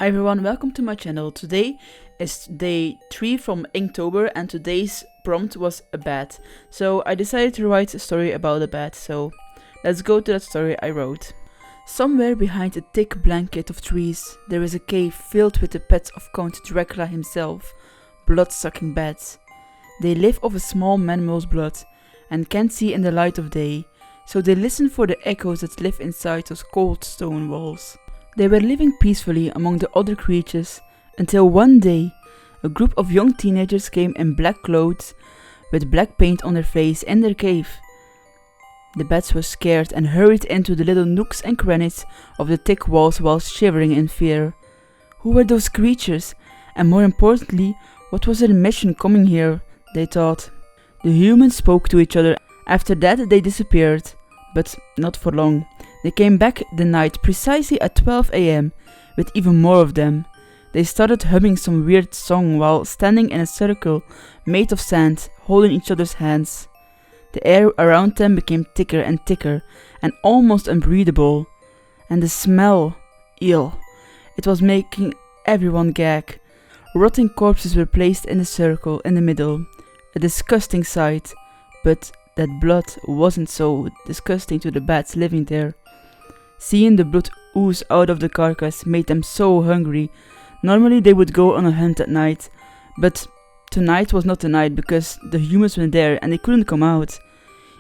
Hi everyone, welcome to my channel. Today is day 3 from Inktober and today's prompt was a bat. So I decided to write a story about a bat, so let's go to that story I wrote. Somewhere behind a thick blanket of trees, there is a cave filled with the pets of Count Dracula himself, blood-sucking bats. They live off a small mammal's blood and can't see in the light of day, so they listen for the echoes that live inside those cold stone walls. They were living peacefully among the other creatures until one day a group of young teenagers came in black clothes with black paint on their face in their cave. The bats were scared and hurried into the little nooks and crannies of the thick walls while shivering in fear. Who were those creatures? And more importantly, what was their mission coming here? They thought. The humans spoke to each other. After that they disappeared, but not for long. They came back the night precisely at 12 AM with even more of them. They started humming some weird song while standing in a circle made of sand, holding each other's hands. The air around them became thicker and thicker and almost unbreathable. And the smell, ew, it was making everyone gag. Rotting corpses were placed in a circle in the middle, a disgusting sight, but that blood wasn't so disgusting to the bats living there. Seeing the blood ooze out of the carcass made them so hungry. Normally they would go on a hunt at night, but tonight was not the night because the humans were there and they couldn't come out.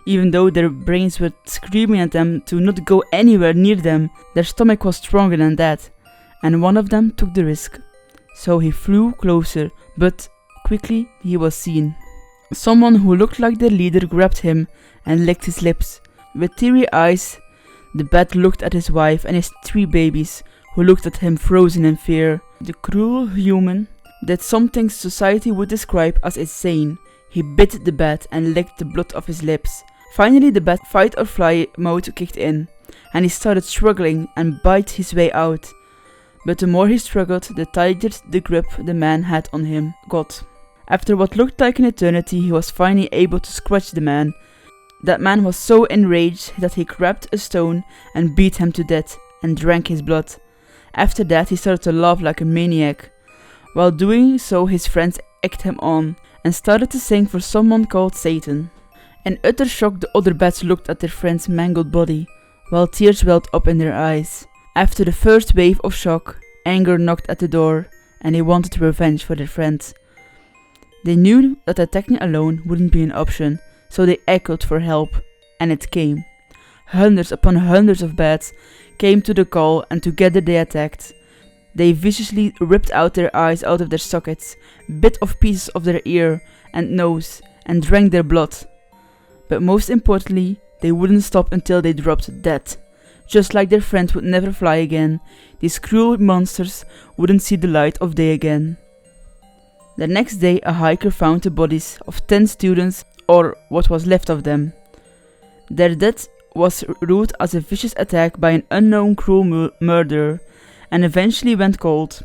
Even though their brains were screaming at them to not go anywhere near them, their stomach was stronger than that, and one of them took the risk. So he flew closer, but quickly he was seen. Someone who looked like their leader grabbed him and licked his lips. With teary eyes, the bat looked at his wife and his 3 babies, who looked at him frozen in fear. The cruel human did something society would describe as insane. He bit the bat and licked the blood off his lips. Finally the bat fight or fly mode kicked in, and he started struggling and bite his way out. But the more he struggled, the tighter the grip the man had on him got. After what looked like an eternity, he was finally able to scratch the man. That man was so enraged that he grabbed a stone and beat him to death and drank his blood. After that he started to laugh like a maniac. While doing so his friends egged him on and started to sing for someone called Satan. In utter shock the other bats looked at their friend's mangled body, while tears welled up in their eyes. After the first wave of shock, anger knocked at the door and they wanted revenge for their friends. They knew that attacking alone wouldn't be an option, so they echoed for help, and it came. Hundreds upon hundreds of bats came to the call and together they attacked. They viciously ripped out their eyes out of their sockets, bit off pieces of their ear and nose, and drank their blood. But most importantly, they wouldn't stop until they dropped dead. Just like their friend would never fly again, these cruel monsters wouldn't see the light of day again. The next day a hiker found the bodies of 10 students, or what was left of them. Their death was ruled as a vicious attack by an unknown cruel murderer, and eventually went cold.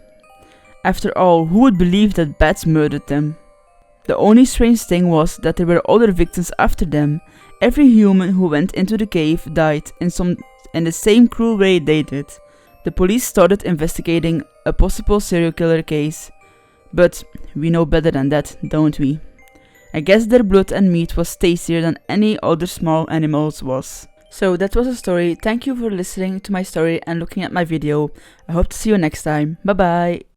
After all, who would believe that bats murdered them? The only strange thing was that there were other victims after them. Every human who went into the cave died in the same cruel way they did. The police started investigating a possible serial killer case, but we know better than that, don't we? I guess their blood and meat was tastier than any other small animals was. So that was the story. Thank you for listening to my story and looking at my video. I hope to see you next time. Bye bye!